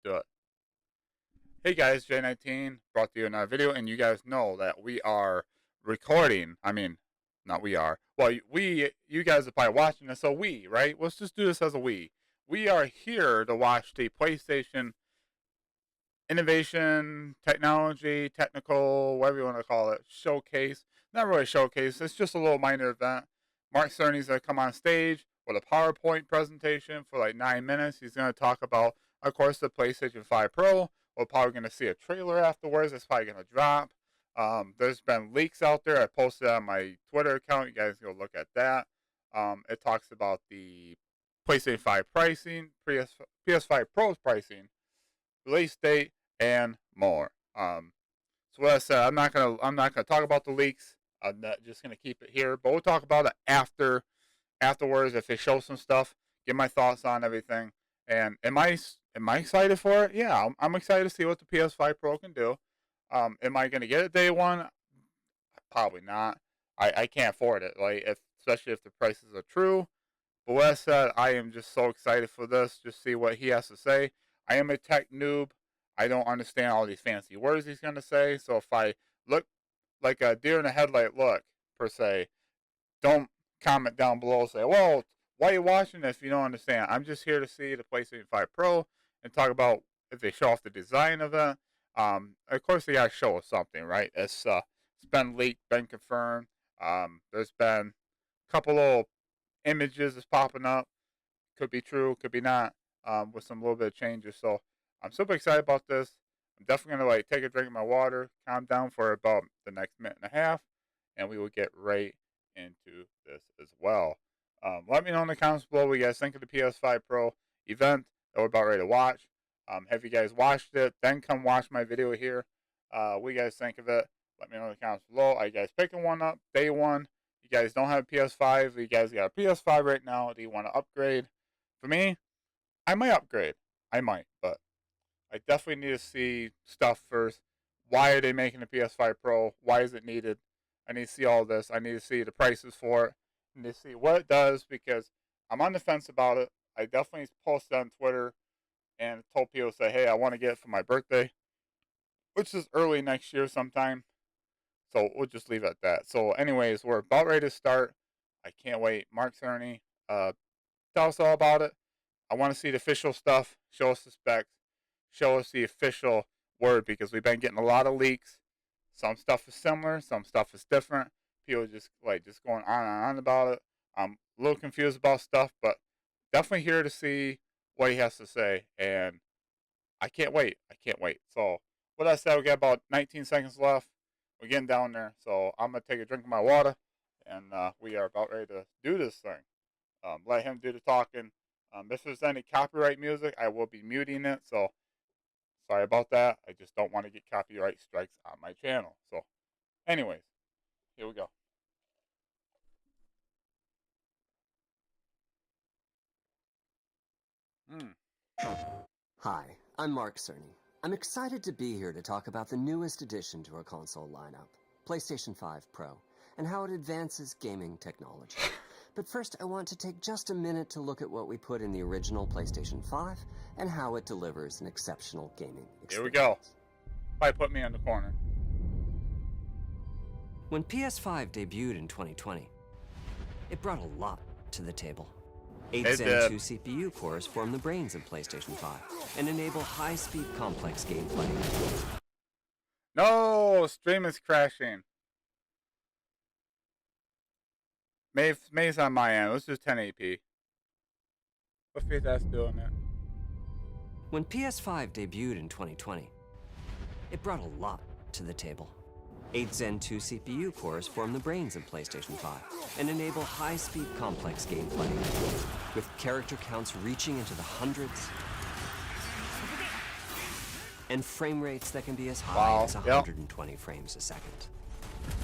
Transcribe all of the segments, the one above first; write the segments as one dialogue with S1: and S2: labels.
S1: Do it. Hey guys, J19 brought to you another video, and you guys know that we are recording. I mean, not we are. Well, you guys are probably watching this, so right? Let's just do this as a we. We are here to watch the PlayStation innovation, technology, technical, whatever you want to call it, showcase. Not really a showcase. It's just a little minor event. Mark Cerny's going to come on stage with a PowerPoint presentation for like 9 minutes. He's going to talk about, of course, the PlayStation 5 Pro. We're probably going to see a trailer afterwards. It's probably going to drop. There's been leaks out there. I posted on my Twitter account. You guys go look at that. It talks about the PlayStation 5 pricing, PS5 Pro's pricing, release date, and more. So what I said, I'm not gonna talk about the leaks. I'm not just gonna keep it here, but we'll talk about it afterwards if they show some stuff. Give my thoughts on everything. And am I excited for it? Yeah, I'm excited to see what the PS5 Pro can do. Am I gonna get it day one? Probably not. I can't afford it. Like especially if the prices are true. But what I said, I am just so excited for this. Just see what he has to say. I am a tech noob. I don't understand all these fancy words he's going to say. So if I look like a deer in the headlight look, per se, don't comment down below and say, well, why are you watching this if you don't understand? I'm just here to see the PlayStation 5 Pro and talk about if they show off the design of it. Of course, they got to show us something, right? It's been leaked, been confirmed. There's been a couple little images is popping up. Could be true, could be not, with some little bit of changes. So I'm super excited about this. I'm definitely gonna like take a drink of my water, calm down for about the next minute and a half, and we will get right into this as well. Let me know in the comments below what you guys think of the PS5 Pro event that we're about ready to watch. Have you guys watched it? Then come watch my video here. What you guys think of it? Let me know in the comments below. Are you guys picking one up day one? You guys don't have a PS5. You guys got a PS5 right now. Do you want to upgrade? For me, I might upgrade. I might, but I definitely need to see stuff first. Why are they making a PS5 Pro? Why is it needed? I need to see all this. I need to see the prices for it. I need to see what it does because I'm on the fence about it. I definitely posted on Twitter and told people, say, hey, I want to get it for my birthday, which is early next year sometime. So we'll just leave it at that. So, anyways, we're about ready to start. I can't wait. Mark Cerny, tell us all about it. I want to see the official stuff. Show us the specs. Show us the official word because we've been getting a lot of leaks. Some stuff is similar. Some stuff is different. People just going on and on about it. I'm a little confused about stuff, but definitely here to see what he has to say. And I can't wait. I can't wait. So, what I said, we got about 19 seconds left. We're getting down there. So, I'm going to take a drink of my water. And we are about ready to do this thing. Let him do the talking. If there's any copyright music, I will be muting it. So, sorry about that. I just don't want to get copyright strikes on my channel. So, anyways, here we go. Mm.
S2: Hi, I'm Mark Cerny. I'm excited to be here to talk about the newest addition to our console lineup, PlayStation 5 Pro, and how it advances gaming technology. But first, I want to take just a minute to look at what we put in the original PlayStation 5 and how it delivers an exceptional gaming experience.
S1: Here we go. Probably put me in the corner.
S2: When PS5 debuted in 2020, it brought a lot to the table. 8 Zen 2 CPU cores form the brains of PlayStation 5 and enable high-speed complex gameplay.
S1: No, stream is crashing. May's on my end. Let's just 1080p. What face that's doing that?
S2: When PS5 debuted in 2020, it brought a lot to the table. 8 Zen 2 CPU cores form the brains of PlayStation 5 and enable high-speed complex gameplay, with character counts reaching into the hundreds and frame rates that can be as high as 120 frames a second.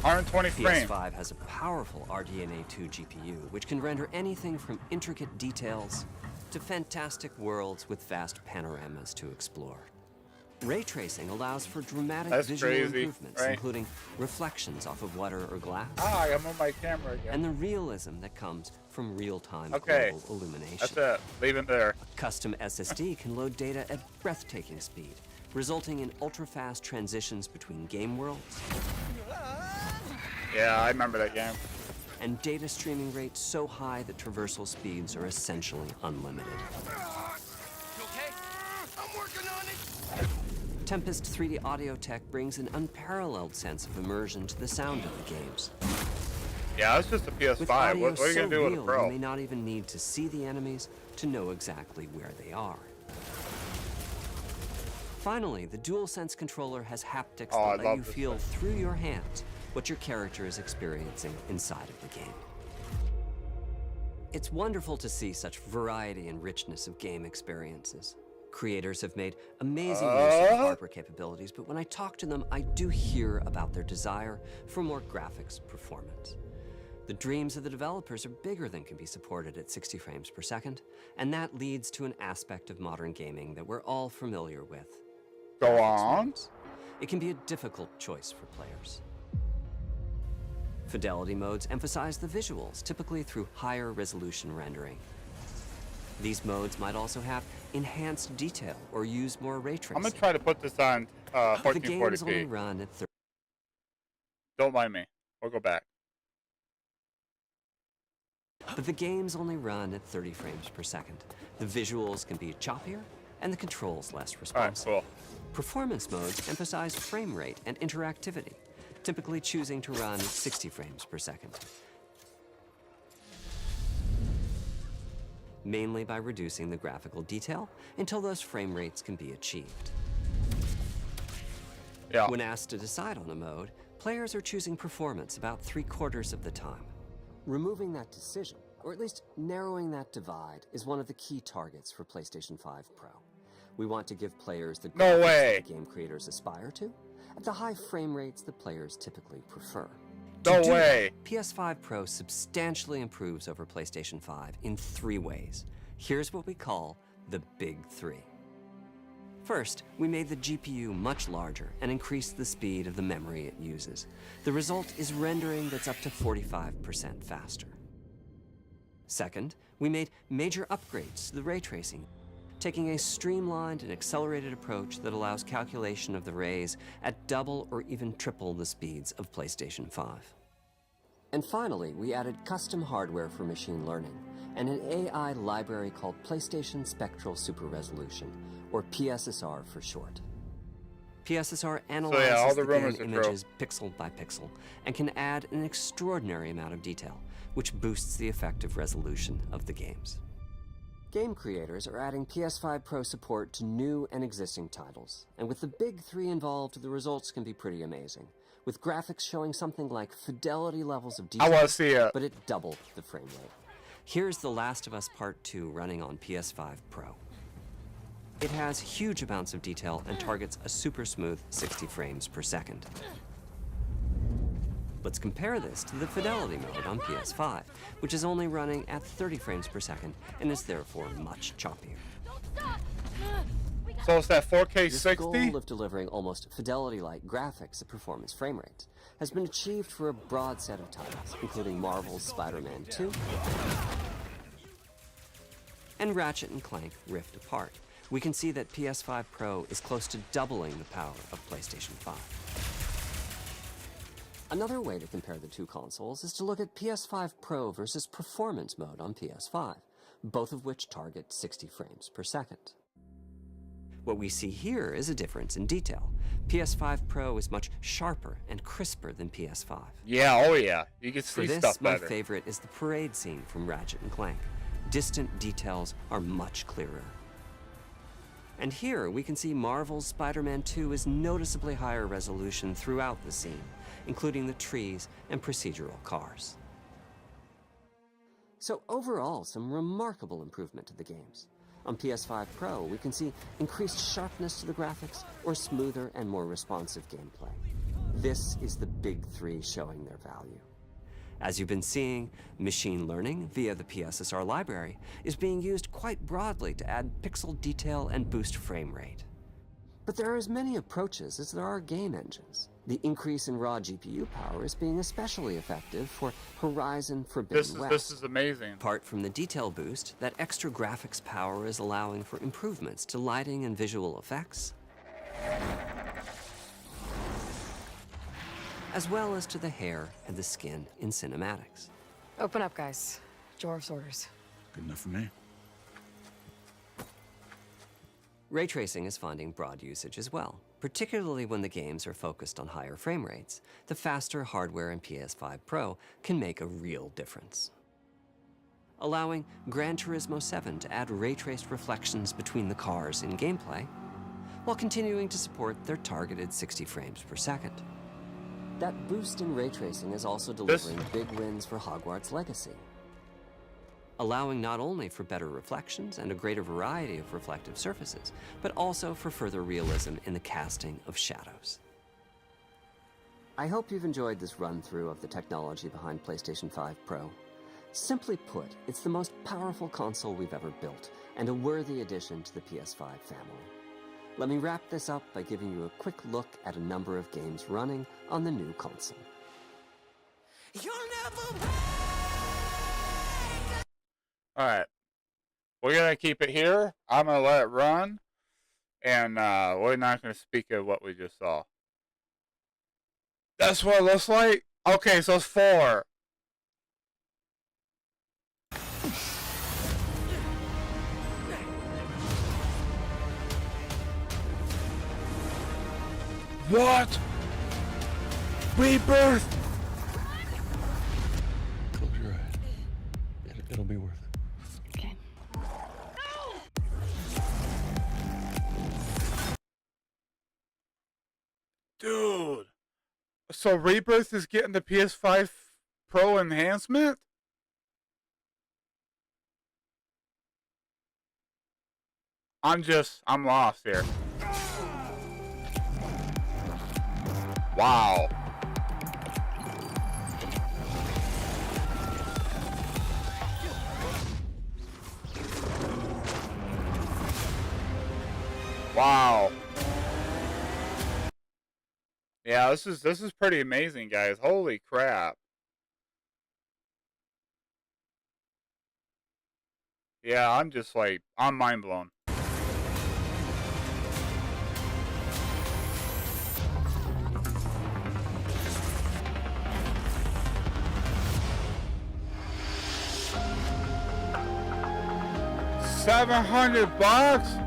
S1: 120 frames.
S2: PS5 has a powerful RDNA 2 GPU, which can render anything from intricate details to fantastic worlds with vast panoramas to explore. Ray tracing allows for dramatic
S1: That's
S2: visual
S1: crazy,
S2: improvements,
S1: right?
S2: including reflections off of water or glass,
S1: Ah, I'm on my camera again.
S2: and the realism that comes from real-time
S1: Okay,
S2: global illumination.
S1: that's it. Leave it there.
S2: A custom SSD can load data at breathtaking speed, resulting in ultra-fast transitions between game worlds
S1: Yeah, I remember that game.
S2: and data streaming rates so high that traversal speeds are essentially unlimited.
S3: You okay? I'm working on it.
S2: Tempest 3D audio tech brings an unparalleled sense of immersion to the sound of the games.
S1: Yeah, it's just a
S2: With
S1: PS5.
S2: audio
S1: What are you
S2: so
S1: gonna do with a
S2: real,
S1: Pro?
S2: you may not even need to see the enemies to know exactly where they are. Finally, the DualSense controller has haptics
S1: Oh, I
S2: that let
S1: love
S2: you
S1: this
S2: feel
S1: thing.
S2: through your hands what your character is experiencing inside of the game. It's wonderful to see such variety and richness of game experiences. Creators have made amazing use of the hardware capabilities, but when I talk to them, I do hear about their desire for more graphics performance. The dreams of the developers are bigger than can be supported at 60 frames per second, and that leads to an aspect of modern gaming that we're all familiar with.
S1: Go
S2: graphics
S1: on.
S2: modes. It can be a difficult choice for players. Fidelity modes emphasize the visuals, typically through higher resolution rendering. These modes might also have enhanced detail or use more ray tracing.
S1: I'm gonna try to put this on
S2: The games only
S1: 1440p.
S2: run at
S1: Don't mind me. We'll go back.
S2: But the games only run at 30 frames per second. The visuals can be choppier and the controls less
S1: All right,
S2: responsive.
S1: cool.
S2: Performance modes emphasize frame rate and interactivity, typically choosing to run at 60 frames per second, mainly by reducing the graphical detail until those frame rates can be achieved.
S1: Yeah.
S2: When asked to decide on a mode, players are choosing performance about 3/4 of the time. Removing that decision, or at least narrowing that divide, is one of the key targets for PlayStation 5 Pro. We want to give players the
S1: No
S2: graphics
S1: way.
S2: that the game creators aspire to, at the high frame rates that players typically prefer.
S1: No
S2: To do
S1: way.
S2: that, PS5 Pro substantially improves over PlayStation 5 in 3 ways. Here's what we call the Big 3. First, we made the GPU much larger and increased the speed of the memory it uses. The result is rendering that's up to 45% faster. Second, we made major upgrades to the ray tracing, taking a streamlined and accelerated approach that allows calculation of the rays at double or even triple the speeds of PlayStation 5. And finally, we added custom hardware for machine learning and an AI library called PlayStation Spectral Super Resolution, or PSSR for short. PSSR analyzes
S1: all the
S2: the game
S1: rumors are true.
S2: images pixel by pixel and can add an extraordinary amount of detail, which boosts the effective resolution of the games. Game creators are adding PS5 Pro support to new and existing titles, and with the Big 3 involved, the results can be pretty amazing, with graphics showing something like fidelity levels of
S1: I
S2: detail,
S1: want to see it.
S2: but at double the frame rate. Here's The Last of Us Part 2 running on PS5 Pro. It has huge amounts of detail and targets a super smooth 60 frames per second. Let's compare this to the Fidelity mode on PS5, which is only running at 30 frames per second and is therefore much choppier.
S1: So it's that 4K
S2: This
S1: 60?
S2: goal of delivering almost Fidelity-like graphics at performance frame rates has been achieved for a broad set of titles, including Marvel's Spider-Man 2 and Ratchet & Clank Rift Apart. We can see that PS5 Pro is close to doubling the power of PlayStation 5. Another way to compare the two consoles is to look at PS5 Pro versus Performance mode on PS5, both of which target 60 frames per second. What we see here is a difference in detail. PS5 Pro is much sharper and crisper than PS5.
S1: Yeah, oh yeah. You can
S2: For
S1: see
S2: this,
S1: stuff
S2: my
S1: better.
S2: favorite is the parade scene from Ratchet & Clank. Distant details are much clearer. And here we can see Marvel's Spider-Man 2 is noticeably higher resolution throughout the scene, including the trees and procedural cars. So overall, some remarkable improvement to the games. On PS5 Pro, we can see increased sharpness to the graphics or smoother and more responsive gameplay. This is the Big 3 showing their value. As you've been seeing, machine learning via the PSSR library is being used quite broadly to add pixel detail and boost frame rate. But there are as many approaches as there are game engines. The increase in raw GPU power is being especially effective for Horizon Forbidden West.
S1: This is amazing.
S2: Apart from the detail boost, that extra graphics power is allowing for improvements to lighting and visual effects, as well as to the hair and the skin in cinematics.
S4: Open up, guys. Jorv's orders.
S5: Good enough for me.
S2: Ray tracing is finding broad usage as well, particularly when the games are focused on higher frame rates. The faster hardware in PS5 Pro can make a real difference. Allowing Gran Turismo 7 to add ray-traced reflections between the cars in gameplay, while continuing to support their targeted 60 frames per second. That boost in ray tracing is also delivering big wins for Hogwarts Legacy, allowing not only for better reflections and a greater variety of reflective surfaces, but also for further realism in the casting of shadows. I hope you've enjoyed this run-through of the technology behind PlayStation 5 Pro. Simply put, it's the most powerful console we've ever built, and a worthy addition to the PS5 family. Let me wrap this up by giving you a quick look at a number of games running on the new console.
S1: Alright. We're going to keep it here. I'm going to let it run. And we're not going to speak of what we just saw. That's what it looks like? Okay, so it's 4. What? Rebirth?
S5: Close your eyes. It'll be worth it.
S4: Okay.
S1: Dude. So Rebirth is getting the PS5 Pro enhancement? I'm lost here. Wow. Wow. Yeah, this is pretty amazing, guys. Holy crap. Yeah, I'm just like, I'm mind blown. $700?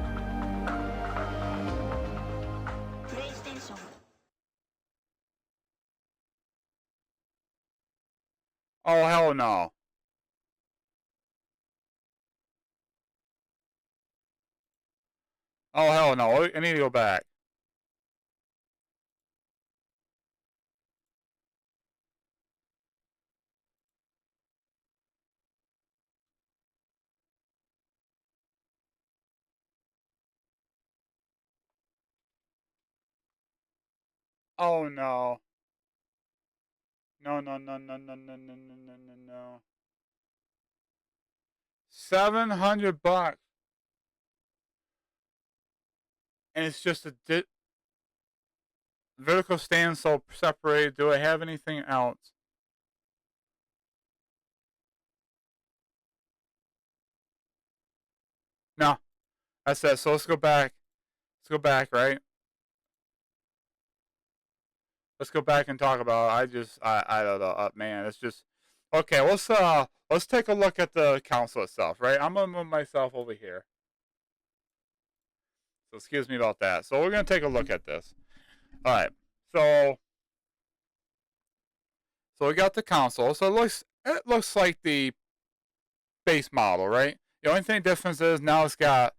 S1: Oh, hell no. Oh, hell no. I need to go back. Oh, no. No, no, no, no, no, no, no, no, no, no, no. $700. And it's just a vertical stand so separated. Do I have anything else? No. That's it. So let's go back. Let's go back, right? Let's go back and talk about it. I don't know. Man, it's just okay. Let's take a look at the console itself, right? I'm gonna move myself over here. So excuse me about that. So we're gonna take a look at this. All right. So we got the console. So it looks like the base model, right? The only thing difference is now it's got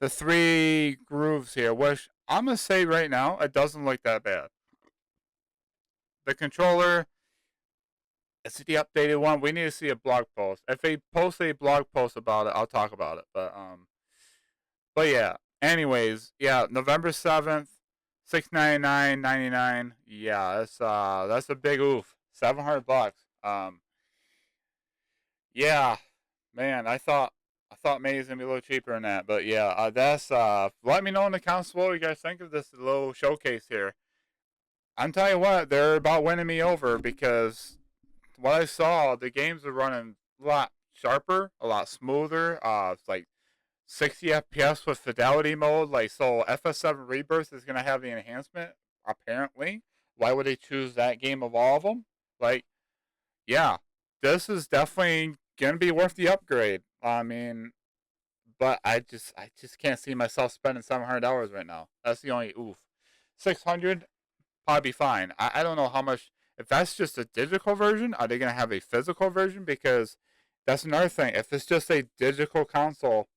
S1: the 3 grooves here, which I'm gonna say right now it doesn't look that bad. The controller, it's the updated one. We need to see a blog post. If they post a blog post about it, I'll talk about it. But yeah. Anyways, yeah, November 7th, $699.99. Yeah, that's a big oof. $700. Yeah, man, I thought I thought maybe it's gonna be a little cheaper than that, but yeah, that's let me know in the comments below what you guys think of this little showcase here. I'm telling you what, they're about winning me over because what I saw, the games are running a lot sharper, a lot smoother. It's like 60 FPS with fidelity mode. Like, so FS7 Rebirth is gonna have the enhancement. Apparently, why would they choose that game of all of them? Like, yeah, this is definitely gonna be worth the upgrade. I mean, but I just can't see myself spending $700 right now. That's the only oof. 600 probably be fine. I don't know how much. If that's just a digital version, are they gonna have a physical version? Because that's another thing. If it's just a digital console,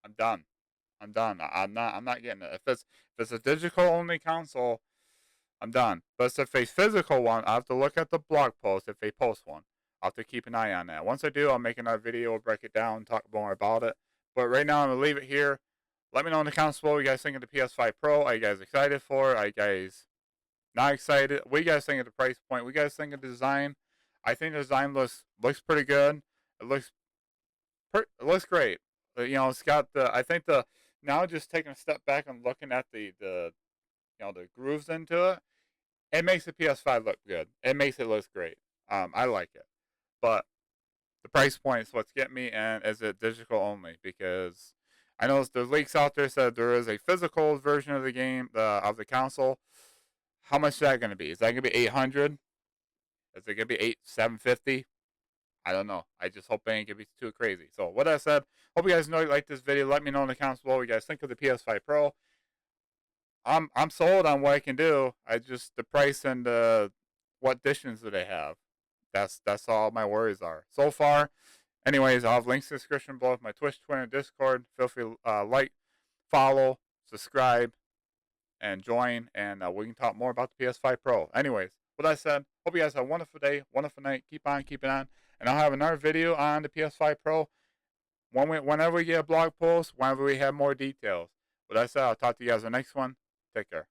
S1: I'm done. I'm done. I'm not getting it. If it's a digital only console, I'm done. But if a physical one, I have to look at the blog post if they post one. I'll have to keep an eye on that. Once I do, I'll make another video, break it down, talk more about it. But right now, I'm gonna leave it here. Let me know in the comments below what you guys think of the PS5 Pro. Are you guys excited for it? Are you guys not excited? What do you guys think of the price point? What do you guys think of the design? I think the design looks pretty good. It looks great. You know, it's got the. I think the now just taking a step back and looking at the the grooves into it. It makes the PS5 look good. It makes it look great. I like it, but the price point is what's getting me, and is it digital only? Because I know there's leaks out there said there is a physical version of the game, of the console. How much is that going to be? Is that going to be 800? Is it going to be 750? I don't know. I just hope it ain't going to be too crazy. So, with that said, hope you guys like this video. Let me know in the comments below what you guys think of the PS5 Pro. I'm sold on what I can do. I just the price and what additions do they have. That's all my worries are so far. Anyways, I'll have links in the description below with my Twitch, Twitter, and Discord. Feel free to like, follow, subscribe, and join, and we can talk more about the PS5 Pro. Anyways, with that said, hope you guys have a wonderful day, wonderful night. Keep on keeping on, and I'll have another video on the PS5 Pro whenever we get a blog post, whenever we have more details. With that said, I'll talk to you guys in the next one. Take care.